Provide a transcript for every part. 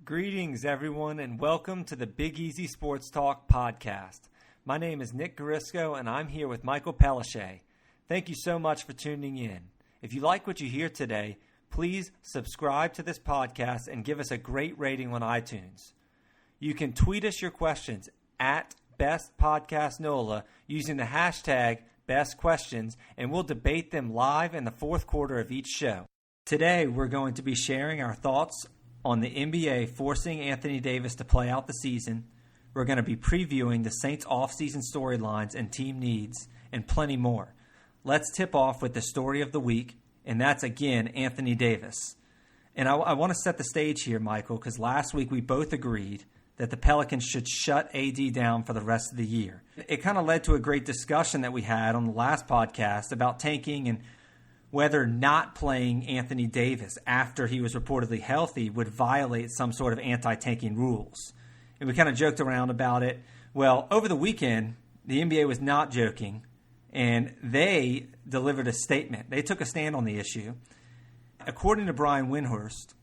Greetings, everyone, and welcome to the Big Easy Sports Talk podcast. My name is Nick Garisco, and I'm here with Michael Pelichet. Thank you so much for tuning in. If you like what you hear today, please subscribe to this podcast and give us a great rating on iTunes. You can tweet us your questions at BestPodcastNOLA using the hashtag BestQuestions, and we'll debate them live in the fourth quarter of each show. Today, we're going to be sharing our thoughts on the NBA forcing Anthony Davis to play out the season. We're going to be previewing the Saints' offseason storylines and team needs, and plenty more. Let's tip off with the story of the week, and that's, again, Anthony Davis. And I want to set the stage here, Michael, because last week we both agreed that the Pelicans should shut AD down for the rest of the year. It kind of led to a great discussion that we had on the last podcast about tanking and whether not playing Anthony Davis after he was reportedly healthy would violate some sort of anti-tanking rules. And we kind of joked around about it. Well, over the weekend, the NBA was not joking, and they delivered a statement. They took a stand on the issue. According to Brian Windhorst,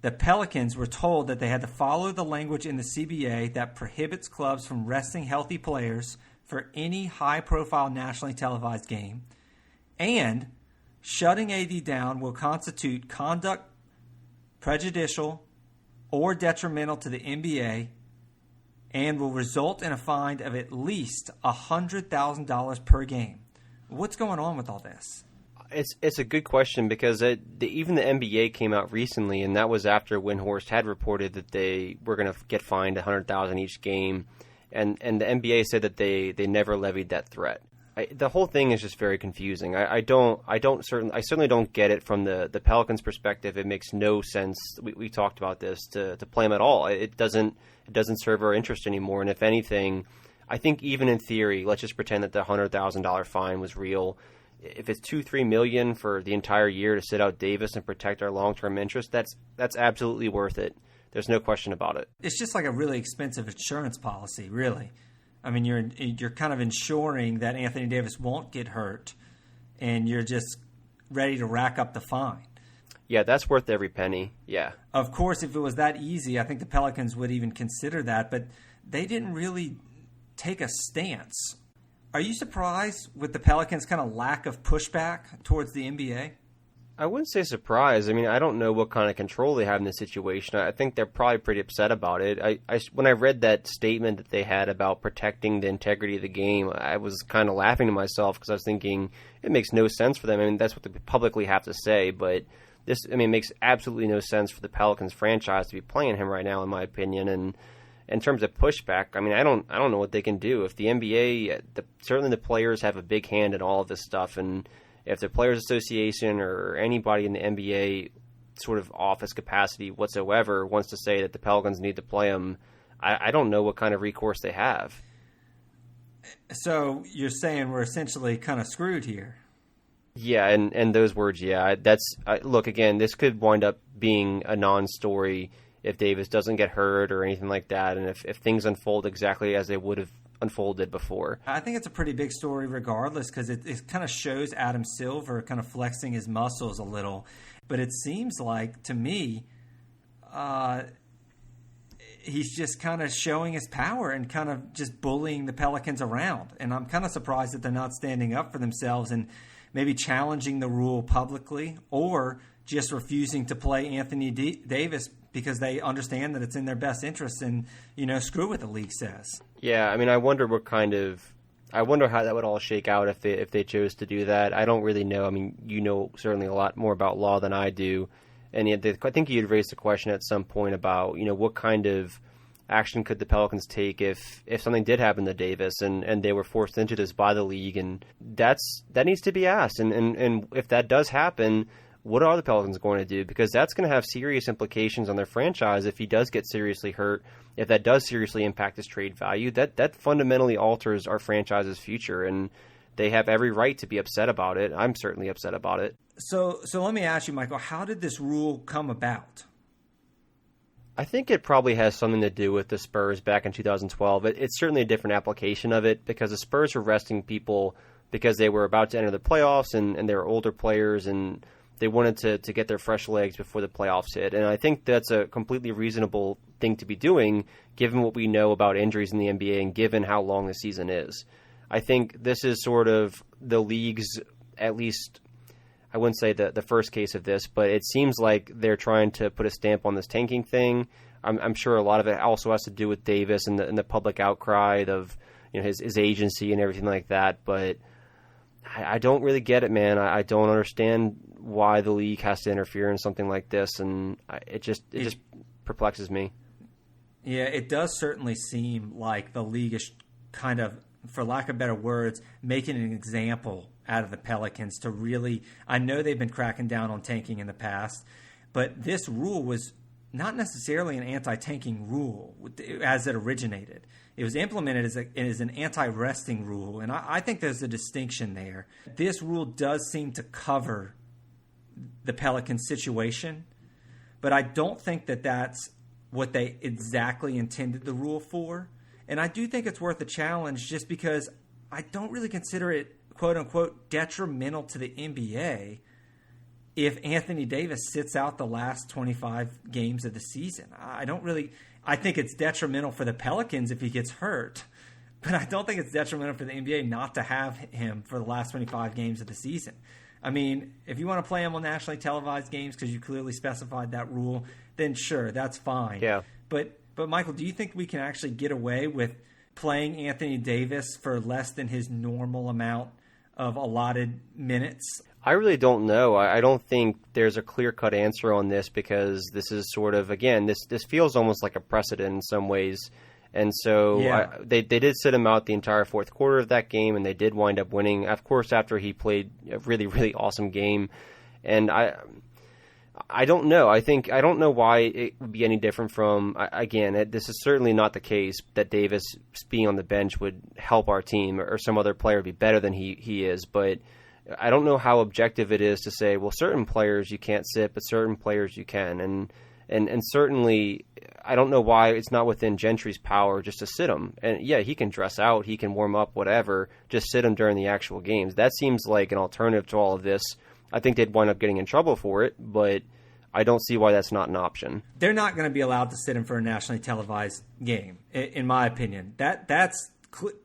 the Pelicans were told that they had to follow the language in the CBA that prohibits clubs from resting healthy players for any high-profile nationally televised game, and shutting AD down will constitute conduct prejudicial or detrimental to the NBA and will result in a fine of at least $100,000 per game. What's going on with all this? It's a good question because even the NBA came out recently, and that was after Windhorst had reported that they were going to get fined $100,000 each game, and the NBA said that they never levied that threat. The whole thing is just very confusing. I certainly don't get it from the Pelicans' perspective. It makes no sense. We talked about this to play them at all. It doesn't serve our interest anymore. And if anything, I think even in theory, let's just pretend that the $100,000 fine was real. If it's $2-3 million for the entire year to sit out Davis and protect our long-term interest, that's absolutely worth it. There's no question about it. It's just like a really expensive insurance policy, really. I mean, you're kind of ensuring that Anthony Davis won't get hurt, and you're just ready to rack up the fine. Yeah, that's worth every penny. Yeah. Of course, if it was that easy, I think the Pelicans would even consider that, but they didn't really take a stance. Are you surprised with the Pelicans' kind of lack of pushback towards the NBA? I wouldn't say surprised. I mean, I don't know what kind of control they have in this situation. I think they're probably pretty upset about it. When I read that statement that they had about protecting the integrity of the game, I was kind of laughing to myself because I was thinking it makes no sense for them. I mean, that's what they publicly have to say, but it makes absolutely no sense for the Pelicans franchise to be playing him right now, in my opinion. And in terms of pushback, I mean, I don't know what they can do. If the NBA, certainly the players have a big hand in all of this stuff, and if the Players Association or anybody in the NBA sort of office capacity whatsoever wants to say that the Pelicans need to play them, I don't know what kind of recourse they have. So you're saying we're essentially kind of screwed here. Yeah, and those words, yeah. Look, again, this could wind up being a non-story if Davis doesn't get hurt or anything like that, and if things unfold exactly as they would have unfolded before. I think it's a pretty big story regardless because it kind of shows Adam Silver kind of flexing his muscles a little. But it seems like, to me, he's just kind of showing his power and kind of just bullying the Pelicans around. And I'm kind of surprised that they're not standing up for themselves and maybe challenging the rule publicly or just refusing to play Anthony Davis because they understand that it's in their best interest and, screw what the league says. Yeah, I mean, I wonder how that would all shake out if they chose to do that. I don't really know. I mean, you know certainly a lot more about law than I do. And I think you had raised a question at some point about, what kind of action could the Pelicans take if something did happen to Davis and they were forced into this by the league. And that needs to be asked. And if that does happen, what are the Pelicans going to do? Because that's going to have serious implications on their franchise if he does get seriously hurt. If that does seriously impact his trade value, that fundamentally alters our franchise's future, and they have every right to be upset about it. I'm certainly upset about it. So let me ask you, Michael, how did this rule come about? I think it probably has something to do with the Spurs back in 2012. It's certainly a different application of it because the Spurs were resting people because they were about to enter the playoffs and they were older players, and They wanted to get their fresh legs before the playoffs hit. And I think that's a completely reasonable thing to be doing, given what we know about injuries in the NBA and given how long the season is. I think this is sort of the league's, at least, I wouldn't say the first case of this, but it seems like they're trying to put a stamp on this tanking thing. I'm sure a lot of it also has to do with Davis and the public outcry of his agency and everything like that. But I don't really get it, man. I don't understand why the league has to interfere in something like this, and it just perplexes me. Yeah, it does certainly seem like the league is kind of, for lack of better words, making an example out of the Pelicans to really, I know they've been cracking down on tanking in the past, but this rule was not necessarily an anti-tanking rule as it originated. It was implemented as an anti-resting rule, and I think there's a distinction there. This rule does seem to cover the Pelicans situation, but I don't think that that's what they exactly intended the rule for. And I do think it's worth a challenge just because I don't really consider it, quote-unquote, detrimental to the NBA if Anthony Davis sits out the last 25 games of the season. I think it's detrimental for the Pelicans if he gets hurt, but I don't think it's detrimental for the NBA not to have him for the last 25 games of the season. I mean, if you want to play him on nationally televised games because you clearly specified that rule, then sure, that's fine. Yeah. But Michael, do you think we can actually get away with playing Anthony Davis for less than his normal amount of allotted minutes? I really don't know. I don't think there's a clear-cut answer on this because this is sort of, again, this feels almost like a precedent in some ways. And so yeah. They did sit him out the entire fourth quarter of that game, and they did wind up winning, of course, after he played a really, really awesome game. And I don't know. I don't know why it would be any different from, again, this is certainly not the case that Davis being on the bench would help our team or some other player be better than he is, but I don't know how objective it is to say, well, certain players you can't sit, but certain players you can. And certainly, I don't know why it's not within Gentry's power just to sit him. And yeah, he can dress out, he can warm up, whatever, just sit him during the actual games. That seems like an alternative to all of this. I think they'd wind up getting in trouble for it, but I don't see why that's not an option. They're not going to be allowed to sit him for a nationally televised game, in my opinion. That's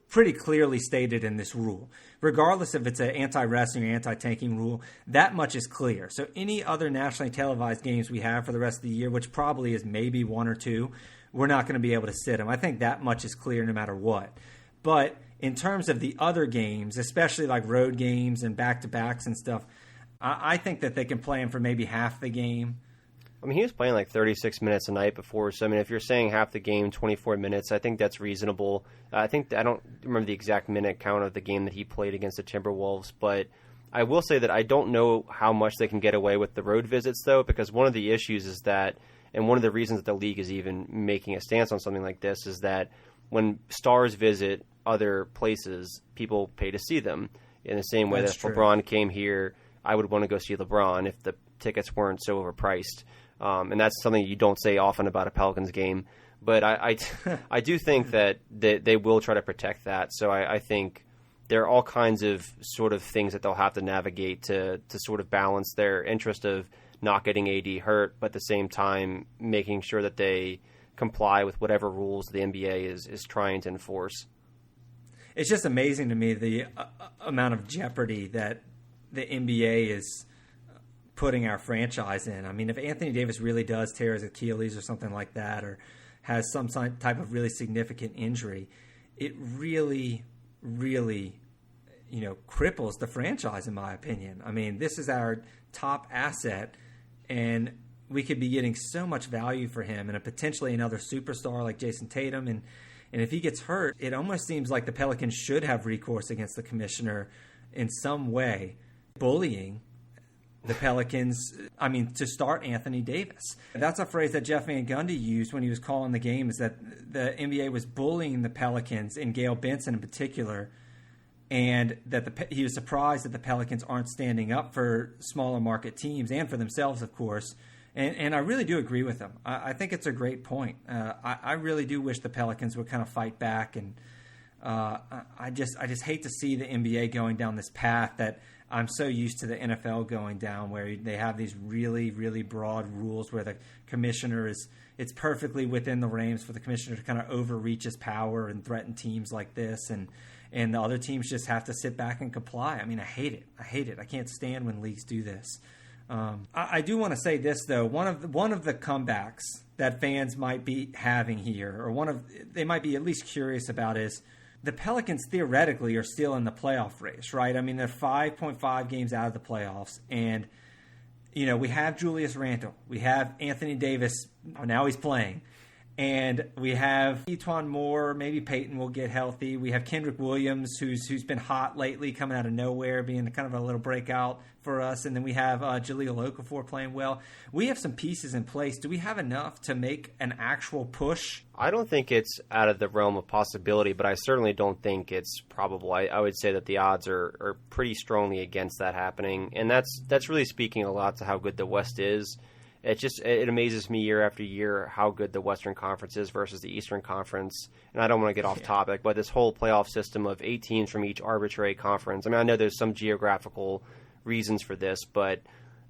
pretty clearly stated in this rule. Regardless if it's an anti-resting or anti-tanking rule, that much is clear. So any other nationally televised games we have for the rest of the year, which probably is maybe one or two, we're not going to be able to sit him. I think that much is clear no matter what. But in terms of the other games, especially like road games and back-to-backs and stuff, I think that they can play him for maybe half the game. I mean, he was playing like 36 minutes a night before, so I mean, if you're saying half the game, 24 minutes, I think that's reasonable. I don't remember the exact minute count of the game that he played against the Timberwolves, but I will say that I don't know how much they can get away with the road visits, though, because one of the issues is that, and one of the reasons that the league is even making a stance on something like this, is that when stars visit other places, people pay to see them. In the same way that if LeBron came here, I would want to go see LeBron if the tickets weren't so overpriced. And that's something you don't say often about a Pelicans game. But I do think that they will try to protect that. So I think there are all kinds of sort of things that they'll have to navigate to sort of balance their interest of not getting AD hurt, but at the same time making sure that they comply with whatever rules the NBA is trying to enforce. It's just amazing to me the amount of jeopardy that the NBA is putting our franchise in. I mean, if Anthony Davis really does tear his Achilles or something like that, or has some type of really significant injury, it really, really, cripples the franchise, in my opinion. I mean, this is our top asset, and we could be getting so much value for him and potentially another superstar like Jason Tatum. And if he gets hurt, it almost seems like the Pelicans should have recourse against the commissioner in some way, bullying the Pelicans, to start Anthony Davis. That's a phrase that Jeff Van Gundy used when he was calling the game, is that the NBA was bullying the Pelicans, and Gail Benson in particular, and that he was surprised that the Pelicans aren't standing up for smaller market teams and for themselves, of course. And I really do agree with him. I think it's a great point. I really do wish the Pelicans would kind of fight back, and I just hate to see the NBA going down this path that I'm so used to the NFL going down where they have these really, really broad rules where the commissioner it's perfectly within the range for the commissioner to kind of overreach his power and threaten teams like this, and the other teams just have to sit back and comply. I mean, I hate it. I can't stand when leagues do this. I do want to say this though. One of the comebacks that fans might be having here, or they might be at least curious about, is the Pelicans theoretically are still in the playoff race, right? I mean, they're 5.5 games out of the playoffs, and we have Julius Randle, we have Anthony Davis. Now he's playing. And we have Etuan Moore, maybe Peyton will get healthy. We have Kendrick Williams, who's been hot lately, coming out of nowhere, being kind of a little breakout for us. And then we have Jahlil Okafor playing well. We have some pieces in place. Do we have enough to make an actual push? I don't think it's out of the realm of possibility, but I certainly don't think it's probable. I would say that the odds are pretty strongly against that happening. And that's really speaking a lot to how good the West is. It amazes me year after year how good the Western Conference is versus the Eastern Conference. And I don't want to get off topic, but this whole playoff system of 8 teams from each arbitrary conference. I mean, I know there's some geographical reasons for this, but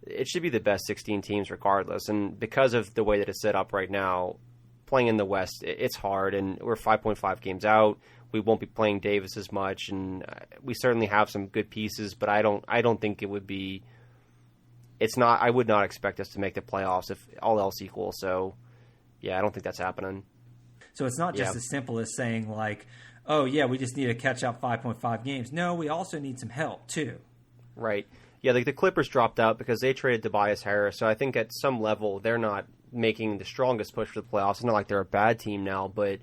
it should be the best 16 teams regardless. And because of the way that it's set up right now, playing in the West, it's hard. And we're 5.5 games out. We won't be playing Davis as much, and we certainly have some good pieces, but I don't think it would be. It's not. I would not expect us to make the playoffs if all else equal. So, yeah, I don't think that's happening. So it's not just as simple as saying like, oh yeah, we just need to catch up 5.5 games. No, we also need some help too. Right. Yeah, like the Clippers dropped out because they traded Tobias Harris. So I think at some level they're not making the strongest push for the playoffs. It's not like they're a bad team now, but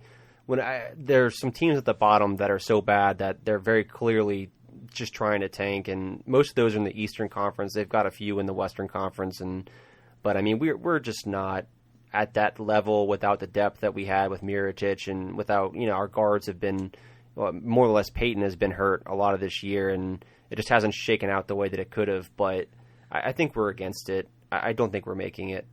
there's some teams at the bottom that are so bad that they're very clearly just trying to tank, and most of those are in the Eastern Conference. They've got a few in the Western Conference, but I mean we're just not at that level without the depth that we had with Mirotic, and without our guards have been more or less. Peyton has been hurt a lot of this year, and it just hasn't shaken out the way that it could have. But I think we're against it. I don't think we're making it.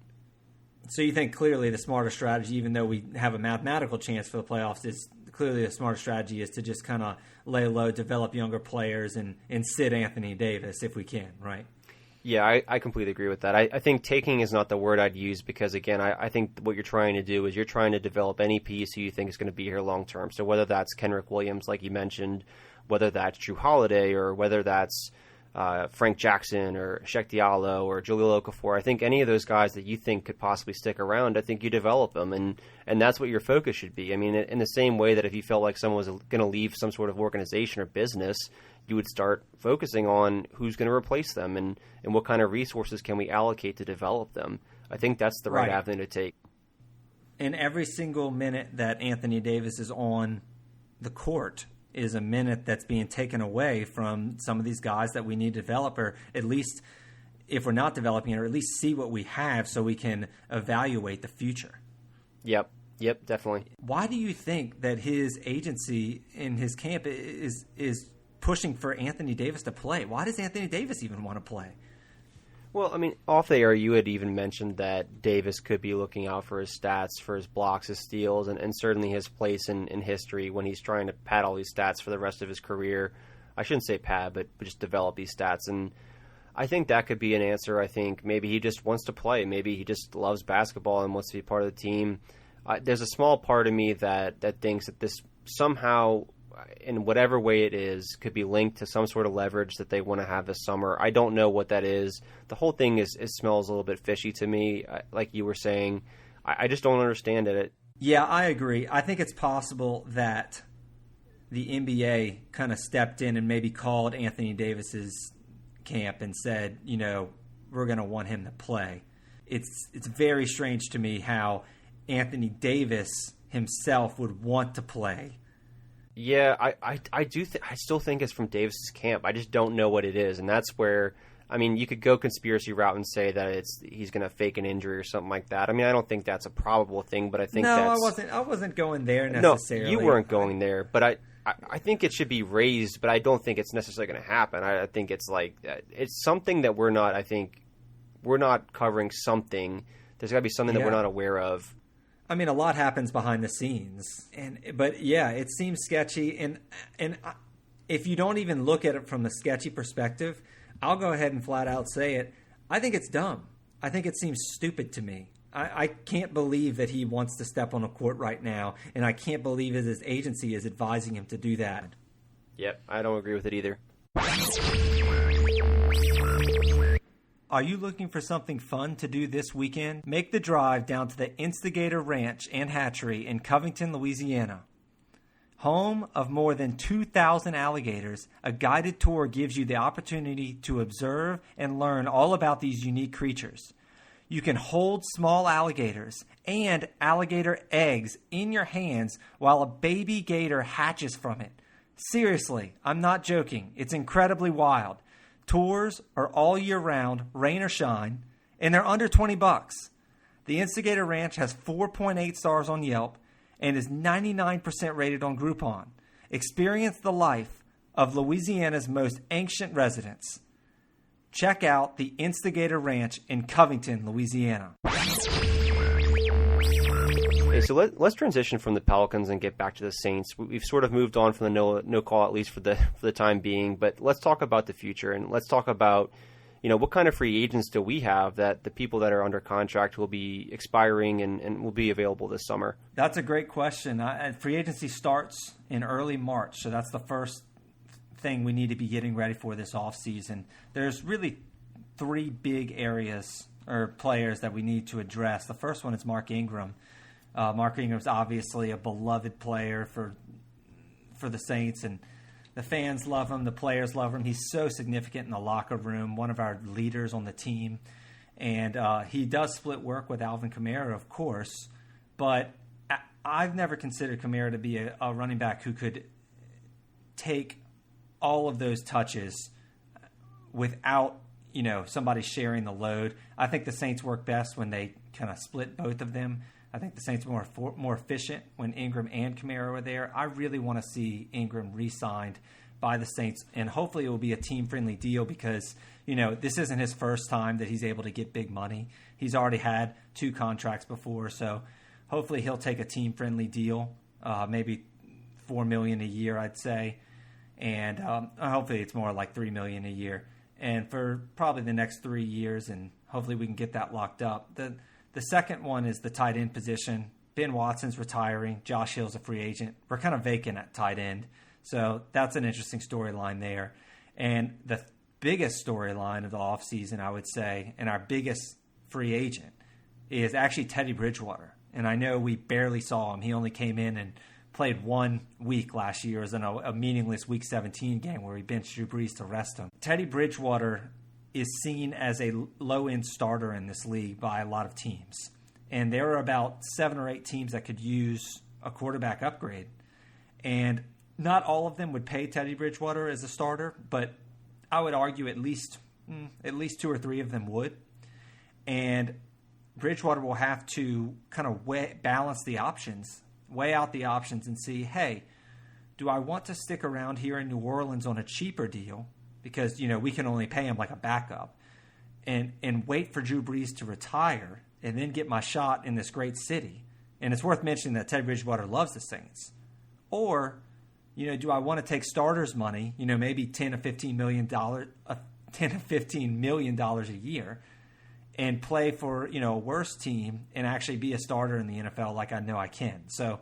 So you think clearly the smarter strategy, even though we have a mathematical chance for the playoffs, is clearly the smarter strategy is to just kind of lay low, develop younger players, and sit Anthony Davis if we can, right? Yeah, I completely agree with that. I think taking is not the word I'd use because, again, I think what you're trying to do is you're trying to develop any piece who you think is going to be here long term. So whether that's Kendrick Williams, like you mentioned, whether that's Drew Holiday, or whether that's Frank Jackson or Sheck Diallo or Jahlil Okafor, I think any of those guys that you think could possibly stick around, I think you develop them, and that's what your focus should be. I mean, in the same way that if you felt like someone was going to leave some sort of organization or business, you would start focusing on who's going to replace them and what kind of resources can we allocate to develop them. I think that's the right avenue to take. And every single minute that Anthony Davis is on the court is a minute that's being taken away from some of these guys that we need to develop, or at least if we're not developing it, or at least see what we have so we can evaluate the future. Yep, definitely. Why do you think that his agency in his camp is pushing for Anthony Davis to play? Why does Anthony Davis even want to play? Well, I mean, off the air, you had even mentioned that Davis could be looking out for his stats, for his blocks, his steals, and certainly his place in history when he's trying to pad all these stats for the rest of his career. I shouldn't say pad, but just develop these stats. And I think that could be an answer. I think maybe he just wants to play. Maybe he just loves basketball and wants to be part of the team. There's a small part of me that thinks that this somehow, in whatever way it is, could be linked to some sort of leverage that they want to have this summer. I don't know what that is. The whole thing it smells a little bit fishy to me, like you were saying. I just don't understand it. Yeah, I agree. I think it's possible that the NBA kind of stepped in and maybe called Anthony Davis's camp and said, we're going to want him to play. It's very strange to me how Anthony Davis himself would want to play. Yeah, I do. I still think it's from Davis's camp. I just don't know what it is, and that's where. I mean, you could go conspiracy route and say that he's going to fake an injury or something like that. I mean, I don't think that's a probable thing, but I think I wasn't going there necessarily. No, you weren't going there, but I think it should be raised, but I don't think it's necessarily going to happen. I think it's like it's something that we're not. I think we're not covering something. There's got to be something that we're not aware of. I mean, a lot happens behind the scenes, but yeah, it seems sketchy. And if you don't even look at it from the sketchy perspective, I'll go ahead and flat out say it. I think it's dumb. I think it seems stupid to me. I can't believe that he wants to step on a court right now, and I can't believe that his agency is advising him to do that. Yep, I don't agree with it either. Are you looking for something fun to do this weekend? Make the drive down to the Instigator Ranch and Hatchery in Covington, Louisiana. Home of more than 2,000 alligators, a guided tour gives you the opportunity to observe and learn all about these unique creatures. You can hold small alligators and alligator eggs in your hands while a baby gator hatches from it. Seriously, I'm not joking. It's incredibly wild. Tours are all year round, rain or shine, and they're under $20. The Instigator Ranch has 4.8 stars on Yelp and is 99% rated on Groupon. Experience the life of Louisiana's most ancient residents. Check out the Instigator Ranch in Covington, Louisiana. Okay, so let's transition from the Pelicans and get back to the Saints. We've sort of moved on from the no call, at least for the time being. But let's talk about the future, and let's talk about what kind of free agents do we have that the people that are under contract will be expiring and will be available this summer? That's a great question. Free agency starts in early March, so that's the first thing we need to be getting ready for this offseason. There's really three big areas or players that we need to address. The first one is Mark Ingram. Mark Ingram's obviously a beloved player for the Saints, and the fans love him. The players love him. He's so significant in the locker room, one of our leaders on the team. And he does split work with Alvin Kamara, of course, but I've never considered Kamara to be a running back who could take all of those touches without somebody sharing the load. I think the Saints work best when they kind of split both of them. I think the Saints are more efficient when Ingram and Kamara are there. I really want to see Ingram re-signed by the Saints, and hopefully it will be a team-friendly deal because, this isn't his first time that he's able to get big money. He's already had 2 contracts before, so hopefully he'll take a team-friendly deal, maybe $4 million a year, I'd say, and hopefully it's more like $3 million a year, and for probably the next 3 years, and hopefully we can get that locked up. The second one is the tight end position. Ben Watson's retiring. Josh Hill's a free agent. We're kind of vacant at tight end. So that's an interesting storyline there. And the biggest storyline of the offseason, I would say, and our biggest free agent is actually Teddy Bridgewater. And I know we barely saw him. He only came in and played 1 week last year as a meaningless Week 17 game where he benched Drew Brees to rest him. Teddy Bridgewater is seen as a low-end starter in this league by a lot of teams. And there are about 7 or 8 teams that could use a quarterback upgrade. And not all of them would pay Teddy Bridgewater as a starter, but I would argue at least 2 or 3 of them would. And Bridgewater will have to kind of balance the options, weigh out the options and see, hey, do I want to stick around here in New Orleans on a cheaper deal because, we can only pay him like a backup and wait for Drew Brees to retire and then get my shot in this great city? And it's worth mentioning that Teddy Bridgewater loves the Saints. Or, do I want to take starters money, maybe $10 to $15 million a year and play for, a worse team and actually be a starter in the NFL like I know I can? So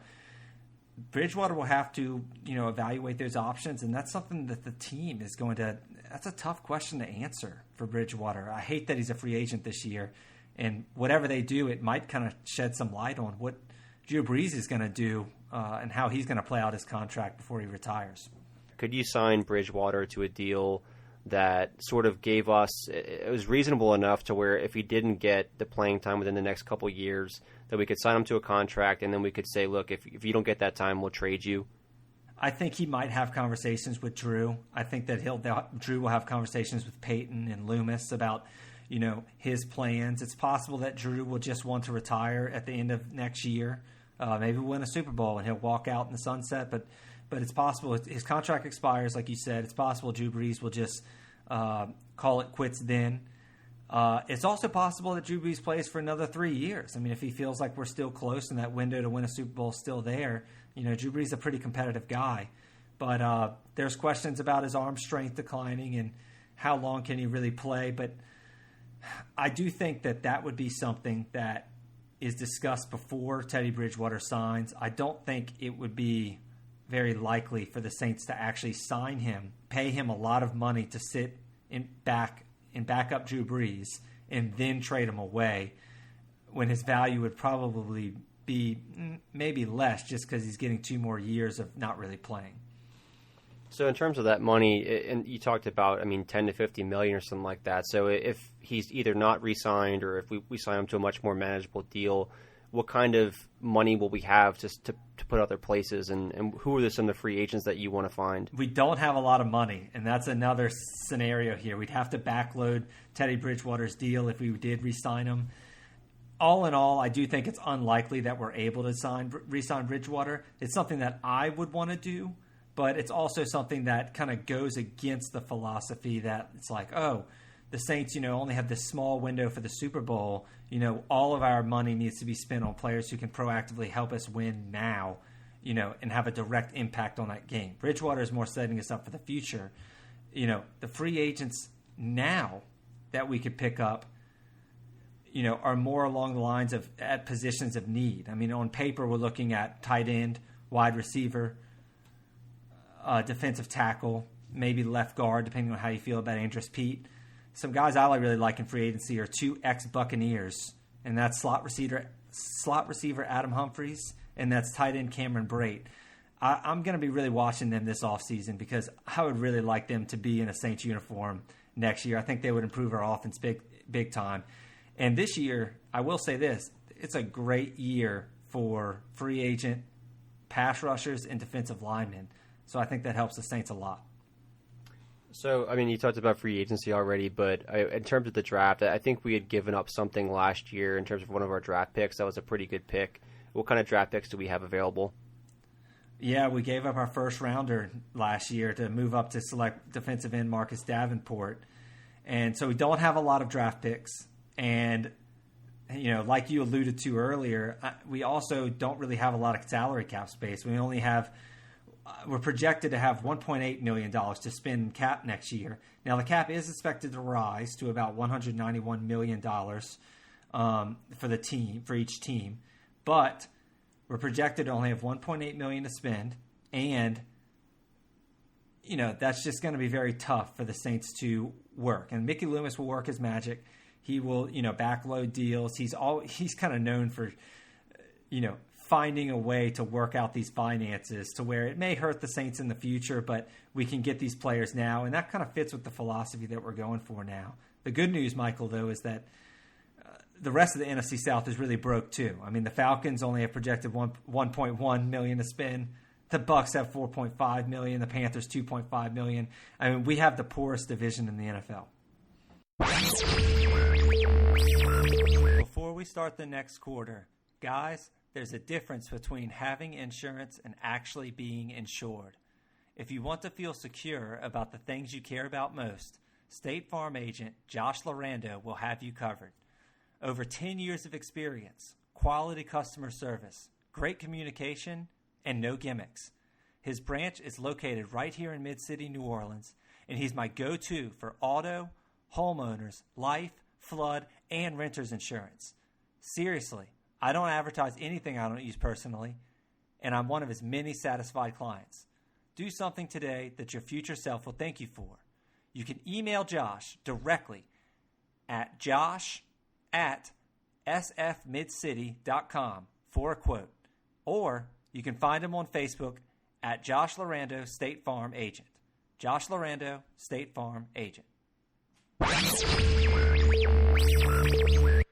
Bridgewater will have to, evaluate those options, and that's something that the team is going to – that's a tough question to answer for Bridgewater. I hate that he's a free agent this year, and whatever they do, it might kind of shed some light on what Drew Brees is going to do and how he's going to play out his contract before he retires. Could you sign Bridgewater to a deal that sort of gave us – it was reasonable enough to where if he didn't get the playing time within the next couple of years – that we could sign him to a contract, and then we could say, look, if you don't get that time, we'll trade you? I think he might have conversations with Drew. I think that Drew will have conversations with Peyton and Loomis about, his plans. It's possible that Drew will just want to retire at the end of next year. Maybe win a Super Bowl and he'll walk out in the sunset. But it's possible his contract expires, like you said. It's possible Drew Brees will just call it quits then. It's also possible that Drew Brees plays for another 3 years. I mean, if he feels like we're still close and that window to win a Super Bowl is still there, Drew Brees is a pretty competitive guy. But there's questions about his arm strength declining and how long can he really play? But I do think that would be something that is discussed before Teddy Bridgewater signs. I don't think it would be very likely for the Saints to actually sign him, pay him a lot of money to sit in back up Drew Brees, and then trade him away when his value would probably be maybe less just because he's getting 2 more years of not really playing. So in terms of that money, and you talked about, 10 to 50 million or something like that. So if he's either not re-signed or if we sign him to a much more manageable deal, what kind of money will we have just to put other places? And who are some of the free agents that you want to find? We don't have a lot of money, and that's another scenario here. We'd have to backload Teddy Bridgewater's deal if we did re-sign him. All in all, I do think it's unlikely that we're able to re-sign Bridgewater. It's something that I would want to do, but it's also something that kind of goes against the philosophy that it's like, oh, the Saints, only have this small window for the Super Bowl. All of our money needs to be spent on players who can proactively help us win now, and have a direct impact on that game. Bridgewater is more setting us up for the future. The free agents now that we could pick up, are more along the lines of at positions of need. On paper, we're looking at tight end, wide receiver, defensive tackle, maybe left guard, depending on how you feel about Andrus Peat. Some guys I really like in free agency are 2 ex-Buccaneers, and that's slot receiver Adam Humphries, and that's tight end Cameron Brate. I'm going to be really watching them this offseason because I would really like them to be in a Saints uniform next year. I think they would improve our offense big time. And this year, I will say this, it's a great year for free agent pass rushers and defensive linemen. So I think that helps the Saints a lot. So, you talked about free agency already, but in terms of the draft, I think we had given up something last year in terms of one of our draft picks. That was a pretty good pick. What kind of draft picks do we have available? Yeah, we gave up our first rounder last year to move up to select defensive end Marcus Davenport. And so we don't have a lot of draft picks. And, like you alluded to earlier, we also don't really have a lot of salary cap space. We're projected to have $1.8 million to spend cap next year. Now, the cap is expected to rise to about $191 million for each team. But we're projected to only have $1.8 million to spend. And, that's just going to be very tough for the Saints to work. And Mickey Loomis will work his magic. He will, backload deals. He's kind of known for, finding a way to work out these finances to where it may hurt the Saints in the future, but we can get these players now. And that kind of fits with the philosophy that we're going for now. The good news, Michael, though, is that the rest of the NFC South is really broke too. The Falcons only have projected $1.1 million to spend. The Bucs have $4.5 million. The Panthers $2.5 million. We have the poorest division in the NFL. Before we start the next quarter, guys, there's a difference between having insurance and actually being insured. If you want to feel secure about the things you care about most, State Farm agent Josh Lorando will have you covered. Over 10 years of experience, quality customer service, great communication, and no gimmicks. His branch is located right here in Mid-City, New Orleans, and he's my go-to for auto, homeowners, life, flood, and renter's insurance. Seriously, I don't advertise anything I don't use personally, and I'm one of his many satisfied clients. Do something today that your future self will thank you for. You can email Josh directly at josh@sfmidcity.com for a quote, or you can find him on Facebook at Josh Lorando State Farm Agent. Josh Lorando State Farm Agent.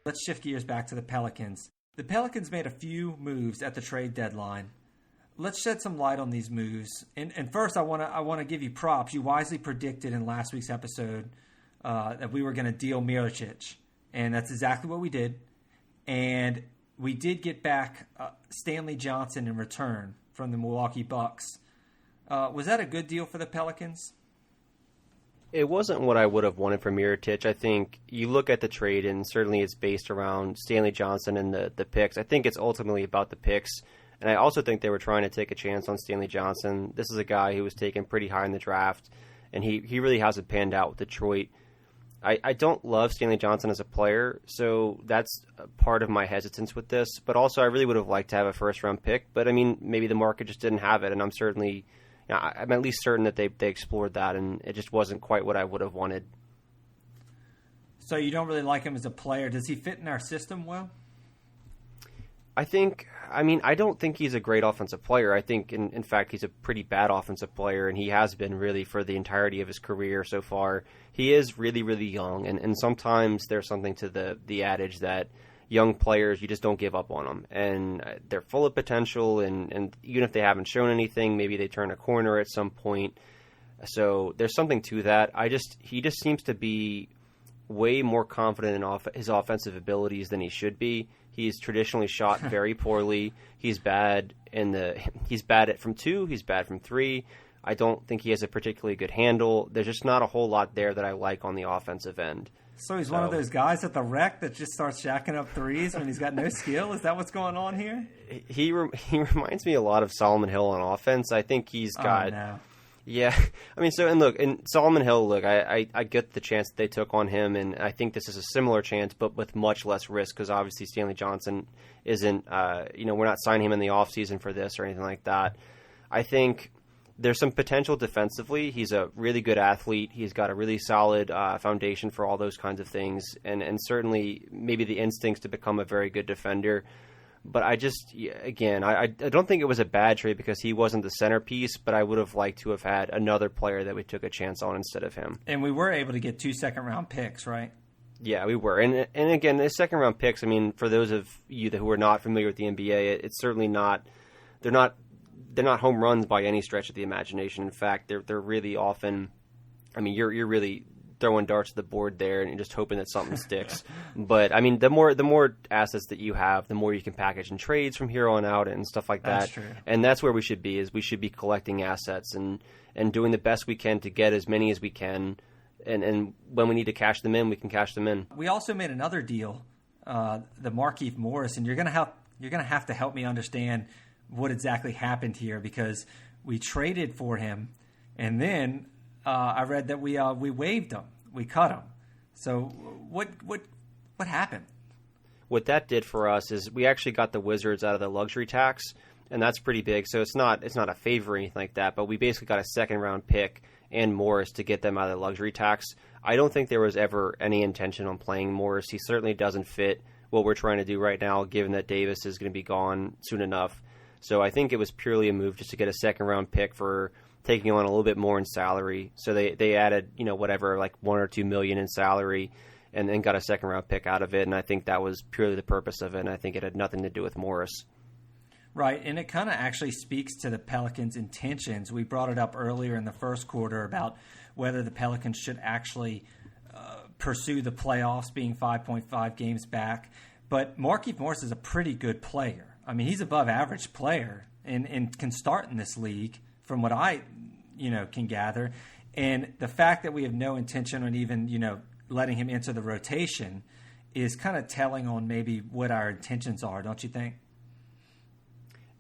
Let's shift gears back to the Pelicans. The Pelicans made a few moves at the trade deadline. Let's shed some light on these moves. And first, I want to give you props. You wisely predicted in last week's episode that we were going to deal Milicic, and that's exactly what we did. And we did get back Stanley Johnson in return from the Milwaukee Bucks. Was that a good deal for the Pelicans? It wasn't what I would have wanted from Milicic. I think you look at the trade, and certainly it's based around Stanley Johnson and the picks. I think it's ultimately about the picks. And I also think they were trying to take a chance on Stanley Johnson. This is a guy who was taken pretty high in the draft. and he really hasn't panned out with Detroit. I don't love Stanley Johnson as a player, so that's part of my hesitance with this. But also, I really would have liked to have a first-round pick. But, I mean, maybe the market just didn't have it, and I'm at least certain that they explored that, and it just wasn't quite what I would have wanted. So you don't really like him as a player. Does he fit in our system well? I don't think he's a great offensive player. I think, in fact, he's a pretty bad offensive player, and he has been really for the entirety of his career so far. He is really, really young, and sometimes there's something to the adage that young players, you just don't give up on them. And they're full of potential, and even if they haven't shown anything, maybe they turn a corner at some point. So there's something to that. He just seems to be way more confident in his offensive abilities than he should be. He's traditionally shot very poorly. He's bad from 2. He's bad from 3. I don't think he has a particularly good handle. There's just not a whole lot there that I like on the offensive end. So he's one of those guys at the rec that just starts jacking up threes when he's got no skill? Is that what's going on here? He reminds me a lot of Solomon Hill on offense. I think he's got... Oh, no. Yeah, and Solomon Hill, I get the chance that they took on him, and I think this is a similar chance, but with much less risk, because obviously Stanley Johnson isn't, we're not signing him in the offseason for this or anything like that. I think there's some potential defensively. He's a really good athlete. He's got a really solid foundation for all those kinds of things, and certainly maybe the instincts to become a very good defender. But I don't think it was a bad trade because he wasn't the centerpiece, but I would have liked to have had another player that we took a chance on instead of him. And we were able to get 2 second-round picks, right? Yeah, we were. And again, the second-round picks, for those of you who are not familiar with the NBA, it's certainly not – they're not home runs by any stretch of the imagination. In fact, they're really often – you're really – throwing darts at the board there and just hoping that something sticks. But the more assets that you have, the more you can package in trades from here on out and stuff like that. That's true. And that's where we should be, is we should be collecting assets and doing the best we can to get as many as we can. And when we need to cash them in, we can cash them in. We also made another deal, the Markieff Morris, and you're gonna have to help me understand what exactly happened here, because we traded for him, and then I read that we waived him. We cut him. So what happened? What that did for us is we actually got the Wizards out of the luxury tax, and that's pretty big. So it's not a favor or anything like that, but we basically got a second-round pick and Morris to get them out of the luxury tax. I don't think there was ever any intention on playing Morris. He certainly doesn't fit what we're trying to do right now, given that Davis is going to be gone soon enough. So I think it was purely a move just to get a second-round pick for taking on a little bit more in salary. So they added, whatever, like $1 or $2 million in salary and then got a second round pick out of it. And I think that was purely the purpose of it. And I think it had nothing to do with Morris. Right. And it kind of actually speaks to the Pelicans' intentions. We brought it up earlier in the first quarter about whether the Pelicans should actually pursue the playoffs, being 5.5 games back. But Markieff Morris is a pretty good player. He's above average player and can start in this league, from what I, can gather. And the fact that we have no intention on even, letting him enter the rotation is kind of telling on maybe what our intentions are, don't you think?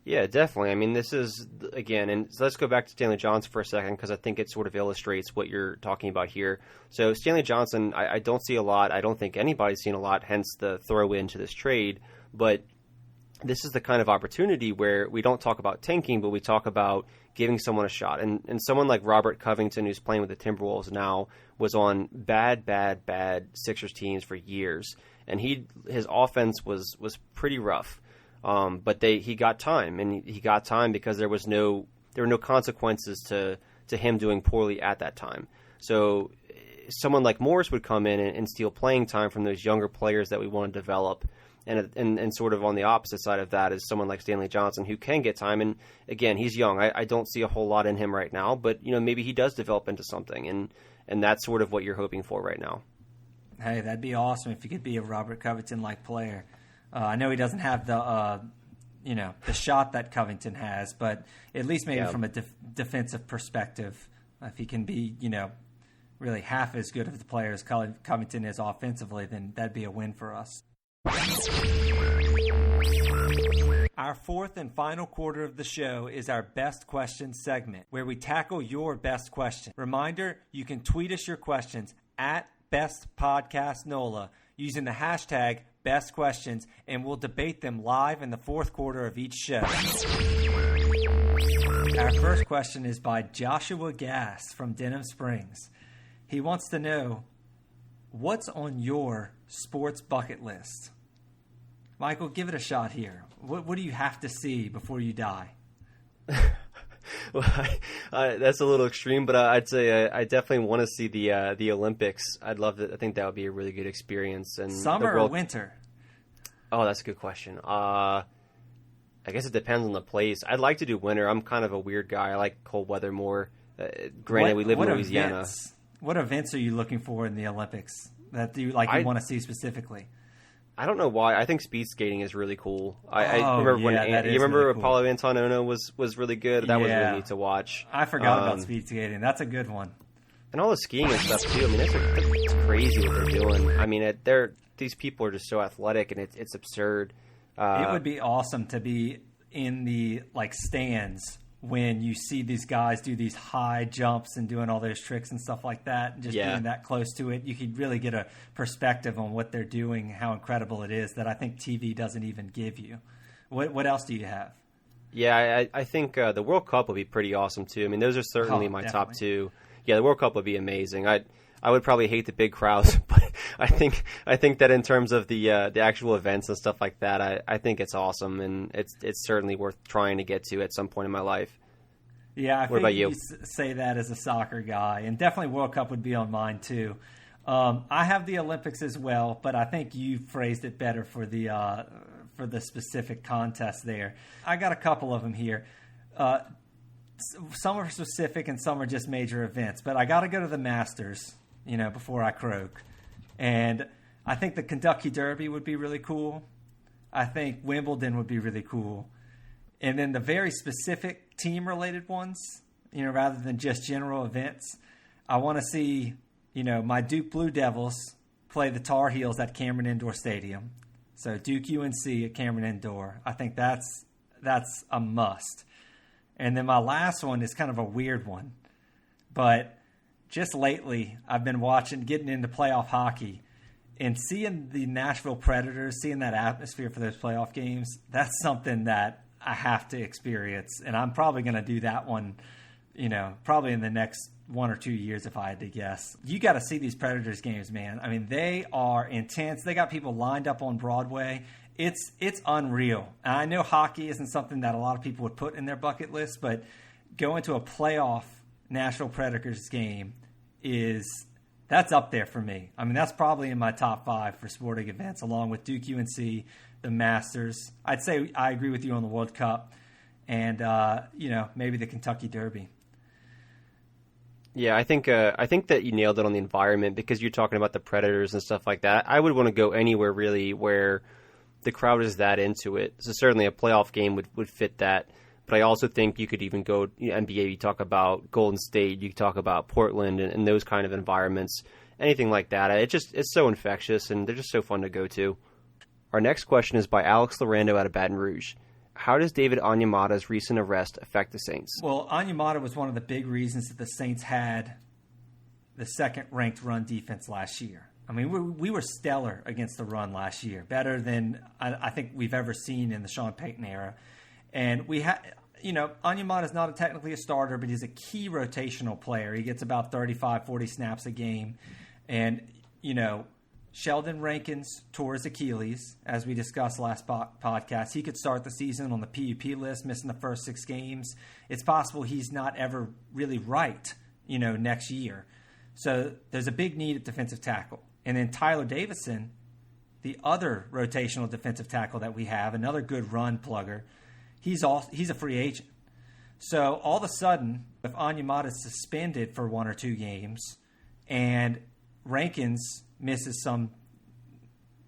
Yeah, definitely. This is, again, and so let's go back to Stanley Johnson for a second, because I think it sort of illustrates what you're talking about here. So Stanley Johnson, I don't see a lot. I don't think anybody's seen a lot, hence the throw into this trade. But this is the kind of opportunity where we don't talk about tanking, but we talk about giving someone a shot. And someone like Robert Covington, who's playing with the Timberwolves now, was on bad Sixers teams for years. And his offense was pretty rough. But he got time, and he got time because there were no consequences to him doing poorly at that time. So someone like Morris would come in and steal playing time from those younger players that we want to develop. And sort of on the opposite side of that is someone like Stanley Johnson, who can get time. And again, he's young. I don't see a whole lot in him right now, but maybe he does develop into something, and that's sort of what you're hoping for right now. Hey, that'd be awesome if he could be a Robert Covington-like player. I know he doesn't have the shot that Covington has, but at least maybe from a defensive perspective, if he can be, really half as good of the player as Covington is offensively, then that'd be a win for us. Our fourth and final quarter of the show is our Best Questions segment, where we tackle your best question. Reminder, you can tweet us your questions at BestPodcastNola using the hashtag BestQuestions, and we'll debate them live in the fourth quarter of each show. Our first question is by Joshua Gass from Denham Springs. He wants to know, what's on your sports bucket list? Michael, give it a shot here. What do you have to see before you die? Well, that's a little extreme, but I'd say I definitely want to see the Olympics. I'd love to. I think that would be a really good experience. And summer or winter? Oh, that's a good question. I guess it depends on the place. I'd like to do winter. I'm kind of a weird guy. I like cold weather more. Granted, we live in Louisiana. What events are you looking for in the Olympics that you want to see specifically? I don't know why. I think speed skating is really cool. I remember when really Paulo Antonono was really good. That was really neat to watch. I forgot about speed skating. That's a good one. And all the skiing and stuff too. I mean, it's crazy what they're doing. I mean, these people are just so athletic, and it's absurd. It would be awesome to be in the stands when you see these guys do these high jumps and doing all those tricks and stuff like that, and just being that close to it. You could really get a perspective on what they're doing, how incredible it is, that I think TV doesn't even give you. What else do you have? Yeah, I think the World Cup would be pretty awesome too. I mean, those are certainly my top two. Yeah, the World Cup would be amazing. I would probably hate the big crowds, but I think that in terms of the actual events and stuff like that, I think it's awesome, and it's certainly worth trying to get to at some point in my life. Yeah, what about you? Say that as a soccer guy, and definitely World Cup would be on mine too. I have the Olympics as well, but I think you phrased it better for the specific contest there. I got a couple of them here. Some are specific and some are just major events, but I got to go to the Masters, before I croak. And I think the Kentucky Derby would be really cool. I think Wimbledon would be really cool. And then the very specific team-related ones, rather than just general events, I want to see, my Duke Blue Devils play the Tar Heels at Cameron Indoor Stadium. So Duke UNC at Cameron Indoor. I think that's a must. And then my last one is kind of a weird one, but just lately, I've been getting into playoff hockey, and seeing the Nashville Predators, seeing that atmosphere for those playoff games, that's something that I have to experience. And I'm probably going to do that one, probably in the next 1 or 2 years if I had to guess. You got to see these Predators games, man. I mean, they are intense. They got people lined up on Broadway. It's unreal. And I know hockey isn't something that a lot of people would put in their bucket list, but going to a playoff Nashville Predators game that's up there for me. I mean, that's probably in my top 5 for sporting events, along with Duke UNC, the Masters. I'd say I agree with you on the World Cup, and maybe the Kentucky Derby. Yeah, I think that you nailed it on the environment, because you're talking about the Predators and stuff like that. I would want to go anywhere really where the crowd is that into it. So certainly a playoff game would fit that. But I also think you could even go NBA. You talk about Golden State. You talk about Portland and those kind of environments. Anything like that. It's so infectious, and they're just so fun to go to. Our next question is by Alex Lorando out of Baton Rouge. How does David Onyemata's recent arrest affect the Saints? Well, Onyemata was one of the big reasons that the Saints had the second-ranked run defense last year. I mean, we were stellar against the run last year, better than I think we've ever seen in the Sean Payton era. And we had, Onyemata is not technically a starter, but he's a key rotational player. He gets about 35, 40 snaps a game. And, Sheldon Rankins tore his Achilles, as we discussed last podcast. He could start the season on the PUP list, missing the first 6 games. It's possible he's not ever really right, next year. So there's a big need at defensive tackle. And then Tyler Davison, the other rotational defensive tackle that we have, another good run plugger, he's a free agent. So all of a sudden, if Onyemata is suspended for 1 or 2 games and Rankins misses some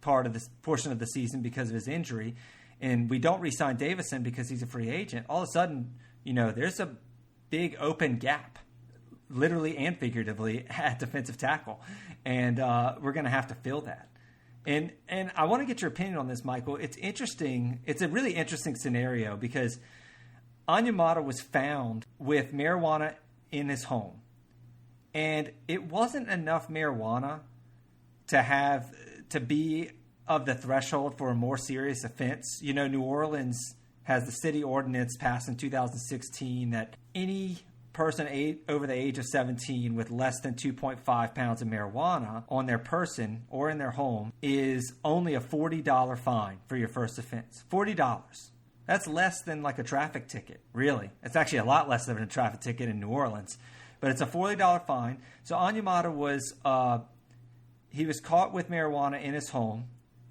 portion of the season because of his injury, and we don't re-sign Davison because he's a free agent, all of a sudden, there's a big open gap, literally and figuratively, at defensive tackle. And we're going to have to fill that. And I want to get your opinion on this, Michael. It's interesting. It's a really interesting scenario because Onyemata was found with marijuana in his home. And it wasn't enough marijuana to be of the threshold for a more serious offense. You know, New Orleans has the city ordinance passed in 2016 that any person over the age of 17 with less than 2.5 pounds of marijuana on their person or in their home is only a $40 fine for your first offense. $40. That's less than like a traffic ticket, really. It's actually a lot less than a traffic ticket in New Orleans. But it's a $40 fine. So Onyemata was he was caught with marijuana in his home,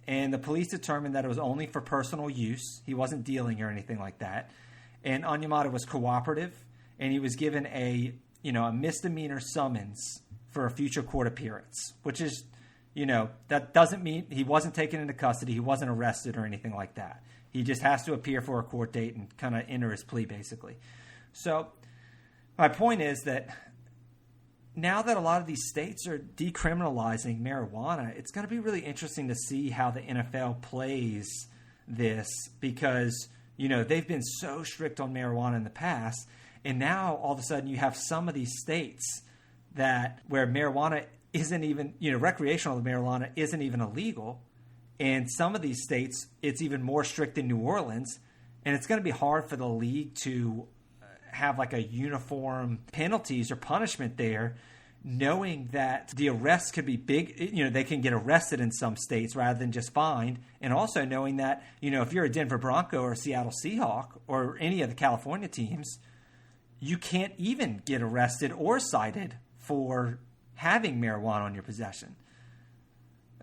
and the police determined that it was only for personal use. He wasn't dealing or anything like that. And Onyemata was cooperative, and he was given a misdemeanor summons for a future court appearance, which is, that doesn't mean he wasn't taken into custody. He wasn't arrested or anything like that. He just has to appear for a court date and kind of enter his plea, basically. So my point is that now that a lot of these states are decriminalizing marijuana, it's going to be really interesting to see how the NFL plays this because, they've been so strict on marijuana in the past. And now all of a sudden you have some of these states where marijuana isn't even, recreational marijuana isn't even illegal. And some of these states, it's even more strict than New Orleans. And it's going to be hard for the league to have like a uniform penalties or punishment there, knowing that the arrests could be big. They can get arrested in some states rather than just fined. And also knowing that, if you're a Denver Bronco or a Seattle Seahawk or any of the California teams, you can't even get arrested or cited for having marijuana on your possession.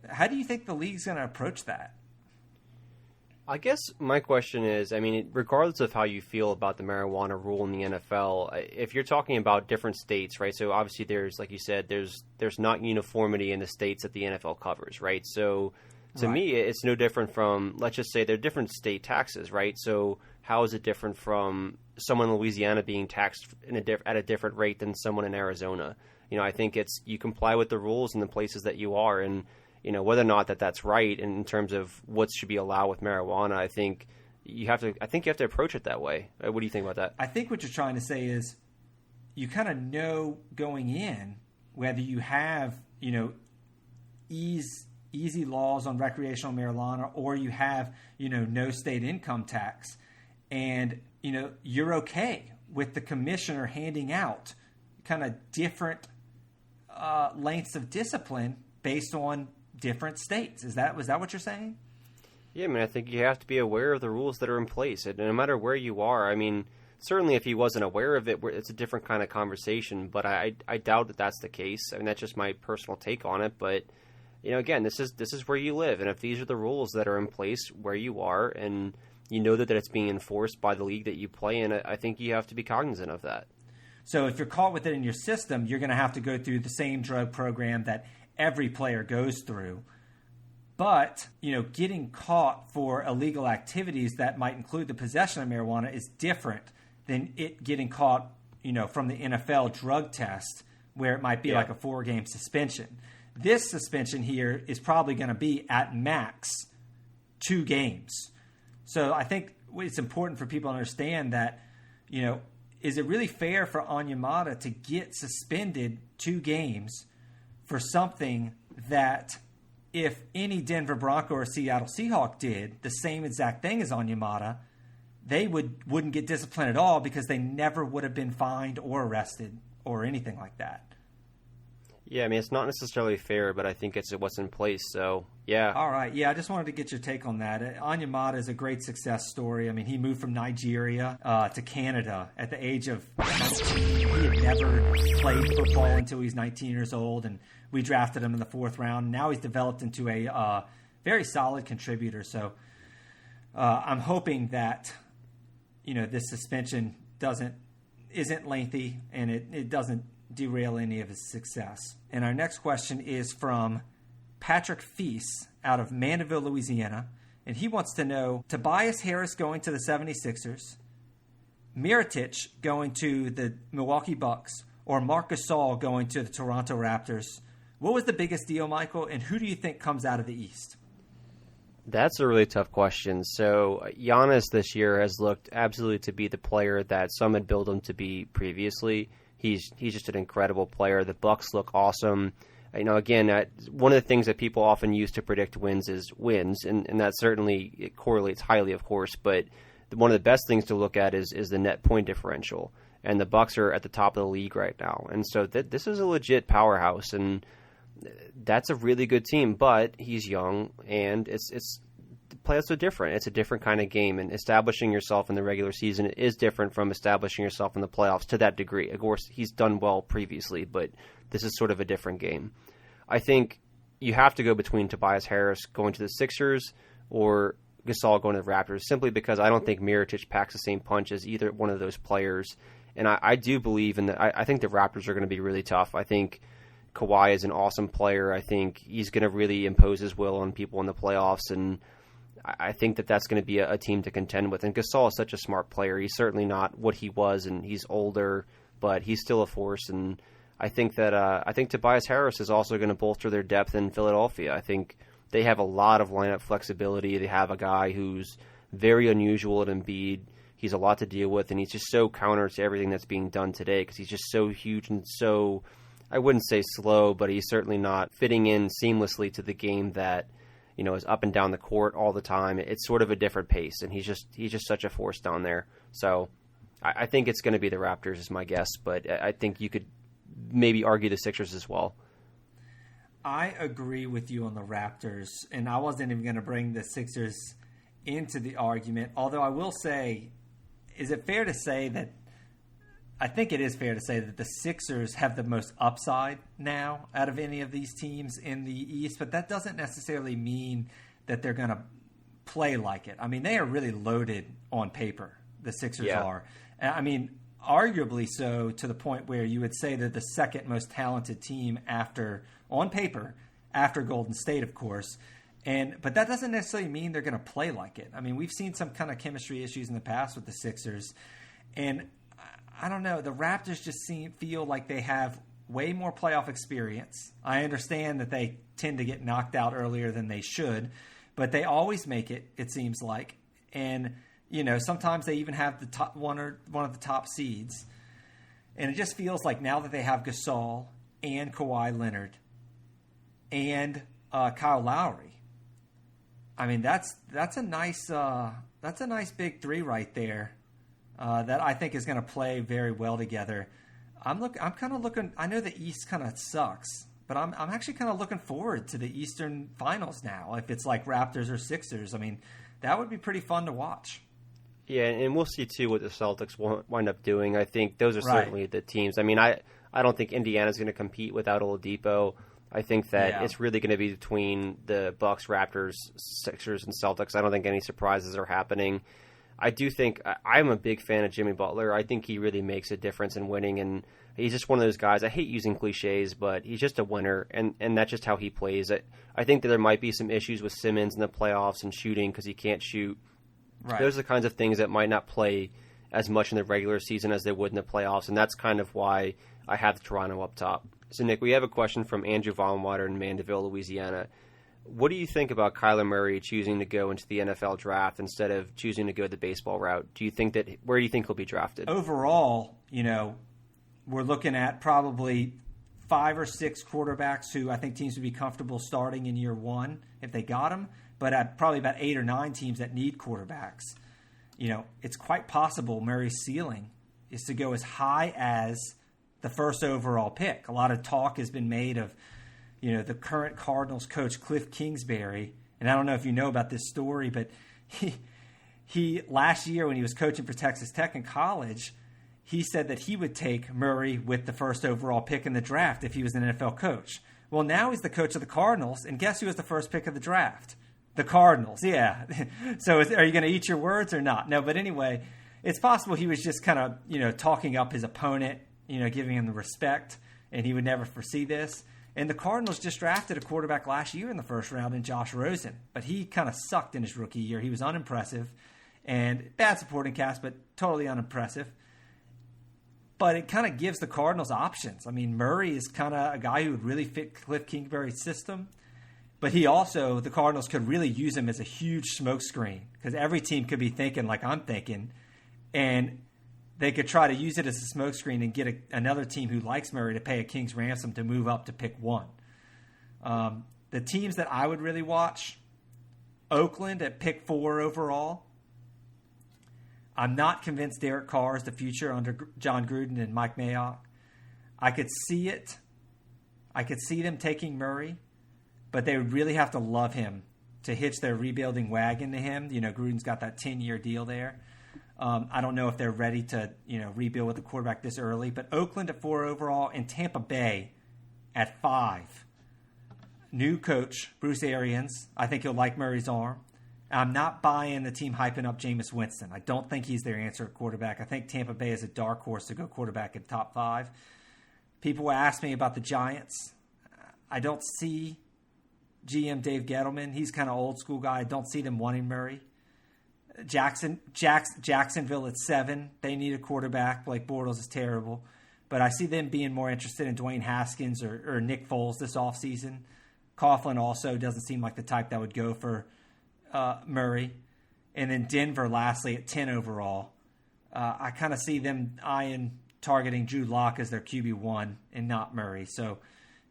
How do you think the league's going to approach that? I guess my question is, regardless of how you feel about the marijuana rule in the NFL, if you're talking about different states, right? So obviously there's, like you said, there's not uniformity in the states that the NFL covers, right? So to me, it's no different from, let's just say they're different state taxes, right? So how is it different from someone in Louisiana being taxed at a different rate than someone in Arizona? I think it's you comply with the rules in the places that you are, and whether or not that's right in terms of what should be allowed with marijuana, I think you have to approach it that way. What do you think about that? I think what you're trying to say is you kind of know going in whether you have, easy laws on recreational marijuana or you have, no state income tax. And, you're okay with the commissioner handing out kind of different lengths of discipline based on different states. Was that what you're saying? Yeah, I think you have to be aware of the rules that are in place. And no matter where you are, certainly if he wasn't aware of it, it's a different kind of conversation. But I doubt that that's the case. That's just my personal take on it. But, again, this is where you live. And if these are the rules that are in place where you are and you know that it's being enforced by the league that you play in, I think you have to be cognizant of that. So if you're caught with it in your system, you're going to have to go through the same drug program that every player goes through. But, getting caught for illegal activities that might include the possession of marijuana is different than it getting caught, from the NFL drug test where it might be like a 4-game suspension. This suspension here is probably going to be at max 2 games. So I think it's important for people to understand that, is it really fair for Onyemata to get suspended 2 games for something that if any Denver Bronco or Seattle Seahawk did the same exact thing as Onyemata, they wouldn't get disciplined at all because they never would have been fined or arrested or anything like that? Yeah, it's not necessarily fair, but I think it's what's in place. So, yeah. All right. Yeah, I just wanted to get your take on that. Onyemata is a great success story. He moved from Nigeria to Canada at the age of 19. He had never played football until he was 19 years old, and we drafted him in the 4th round. Now he's developed into a very solid contributor. So I'm hoping that, this suspension isn't lengthy and it doesn't derail any of his success. And our next question is from Patrick Feast out of Mandeville, Louisiana. And he wants to know, Tobias Harris going to the 76ers, Mirotic going to the Milwaukee Bucks, or Marc Gasol going to the Toronto Raptors. What was the biggest deal, Michael, and who do you think comes out of the East? That's a really tough question. So Giannis this year has looked absolutely to be the player that some had billed him to be previously. He's just an incredible player. The Bucks look awesome. Again, one of the things that people often use to predict wins is wins, and that certainly it correlates highly, of course. But one of the best things to look at is the net point differential, and the Bucks are at the top of the league right now. And so this is a legit powerhouse, and that's a really good team. But he's young, and the playoffs are different. It's a different kind of game, and establishing yourself in the regular season is different from establishing yourself in the playoffs to that degree. Of course, he's done well previously, but this is sort of a different game. I think you have to go between Tobias Harris going to the Sixers or Gasol going to the Raptors, simply because I don't think Mirotic packs the same punch as either one of those players. And I do believe in that. I think the Raptors are going to be really tough. I think Kawhi is an awesome player. I think he's going to really impose his will on people in the playoffs, and I think that's going to be a team to contend with. And Gasol is such a smart player. He's certainly not what he was, and he's older, but he's still a force. And I think Tobias Harris is also going to bolster their depth in Philadelphia. I think they have a lot of lineup flexibility. They have a guy who's very unusual at Embiid. He's a lot to deal with, and he's just so counter to everything that's being done today because he's just so huge and so, I wouldn't say slow, but he's certainly not fitting in seamlessly to the game that is up and down the court all the time. It's sort of a different pace, and he's just such a force down there. So I think it's going to be the Raptors is my guess, but I think you could maybe argue the Sixers as well. I agree with you on the Raptors, and I wasn't even going to bring the Sixers into the argument, although I will say, is it fair to say that I think it is fair to say that the Sixers have the most upside now out of any of these teams in the East, but that doesn't necessarily mean that they're going to play like it. I mean, they are really loaded on paper, the Sixers are. I mean, arguably so, to the point where you would say they're the second most talented team on paper, after Golden State, of course. But that doesn't necessarily mean they're going to play like it. I mean, we've seen some kind of chemistry issues in the past with the Sixers, and I don't know. The Raptors just feel like they have way more playoff experience. I understand that they tend to get knocked out earlier than they should, but they always make it, it seems like. And, sometimes they even have the top one of the top seeds. And it just feels like now that they have Gasol and Kawhi Leonard and Kyle Lowry, I mean, that's a nice big three right there. That I think is going to play very well together. I'm kind of looking. I know the East kind of sucks, but I'm actually kind of looking forward to the Eastern Finals now. If it's like Raptors or Sixers, I mean, that would be pretty fun to watch. Yeah, and we'll see too what the Celtics wind up doing. I think those are certainly the teams. I mean, I don't think Indiana's going to compete without Oladipo. I think that it's really going to be between the Bucks, Raptors, Sixers, and Celtics. I don't think any surprises are happening. I do think I'm a big fan of Jimmy Butler. I think he really makes a difference in winning, and he's just one of those guys. I hate using cliches, but he's just a winner, and that's just how he plays. I think that there might be some issues with Simmons in the playoffs and shooting because he can't shoot. Right. Those are the kinds of things that might not play as much in the regular season as they would in the playoffs, and that's kind of why I have Toronto up top. So, Nick, we have a question from Andrew Vonwater in Mandeville, Louisiana. What do you think about Kylar Murray choosing to go into the NFL draft instead of choosing to go the baseball route? Where do you think he'll be drafted? Overall, we're looking at probably 5 or 6 quarterbacks who I think teams would be comfortable starting in year one if they got them, but at probably about 8 or 9 teams that need quarterbacks. It's quite possible Murray's ceiling is to go as high as the first overall pick. A lot of talk has been made of the current Cardinals coach, Cliff Kingsbury, and I don't know if you know about this story, but he last year when he was coaching for Texas Tech in college, he said that he would take Murray with the first overall pick in the draft if he was an NFL coach. Well, now he's the coach of the Cardinals, and guess who was the first pick of the draft? The Cardinals, yeah. So are you going to eat your words or not? No, but anyway, it's possible he was just kind of, talking up his opponent, giving him the respect, and he would never foresee this. And the Cardinals just drafted a quarterback last year in the first round in Josh Rosen. But he kind of sucked in his rookie year. He was unimpressive. And bad supporting cast, but totally unimpressive. But it kind of gives the Cardinals options. I mean, Murray is kind of a guy who would really fit Cliff Kingsbury's system. But the Cardinals could really use him as a huge smokescreen because every team could be thinking like I'm thinking, and they could try to use it as a smokescreen and get another team who likes Murray to pay a king's ransom to move up to pick 1. The teams that I would really watch, Oakland at pick 4 overall. I'm not convinced Derek Carr is the future under John Gruden and Mike Mayock. I could see it. I could see them taking Murray, but they would really have to love him to hitch their rebuilding wagon to him. Gruden's got that 10-year deal there. I don't know if they're ready to, rebuild with the quarterback this early. But Oakland at 4 overall and Tampa Bay at 5. New coach, Bruce Arians. I think he'll like Murray's arm. I'm not buying the team hyping up Jameis Winston. I don't think he's their answer at quarterback. I think Tampa Bay is a dark horse to go quarterback at top 5. People ask me about the Giants. I don't see GM Dave Gettleman. He's kind of old school guy. I don't see them wanting Murray. Jacksonville at 7. They need a quarterback. Blake Bortles is terrible. But I see them being more interested in Dwayne Haskins or Nick Foles this offseason. Coughlin also doesn't seem like the type that would go for Murray. And then Denver lastly at 10 overall. I kind of see them targeting Drew Lock as their QB1 and not Murray. So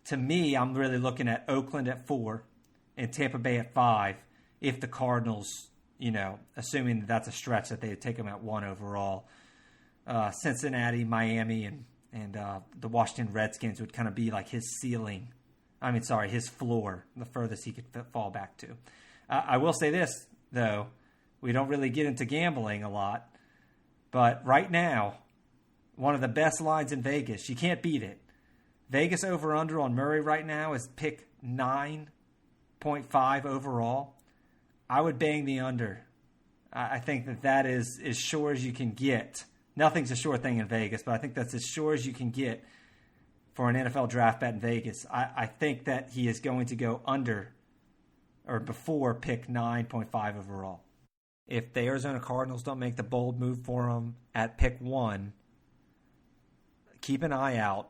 to me, I'm really looking at Oakland at 4 and Tampa Bay at 5 if the Cardinals, assuming that that's a stretch that they would take them at 1 overall. Cincinnati, Miami, and the Washington Redskins would kind of be like his ceiling. His floor, the furthest he could fall back to. I will say this, though. We don't really get into gambling a lot. But right now, one of the best lines in Vegas, you can't beat it. Vegas over-under on Murray right now is pick 9.5 overall. I would bang the under. I think that is as sure as you can get. Nothing's a sure thing in Vegas, but I think that's as sure as you can get for an NFL draft bet in Vegas. I think that he is going to go under or before pick 9.5 overall. If the Arizona Cardinals don't make the bold move for him at pick 1, keep an eye out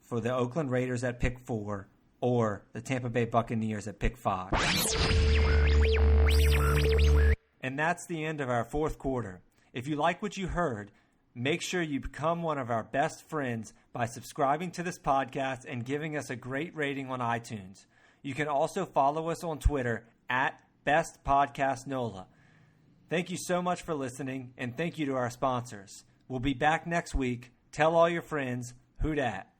for the Oakland Raiders at pick 4 or the Tampa Bay Buccaneers at pick 5. And that's the end of our fourth quarter. If you like what you heard, make sure you become one of our best friends by subscribing to this podcast and giving us a great rating on iTunes. You can also follow us on Twitter at BestPodcastNola. Thank you so much for listening, and thank you to our sponsors. We'll be back next week. Tell all your friends, who dat?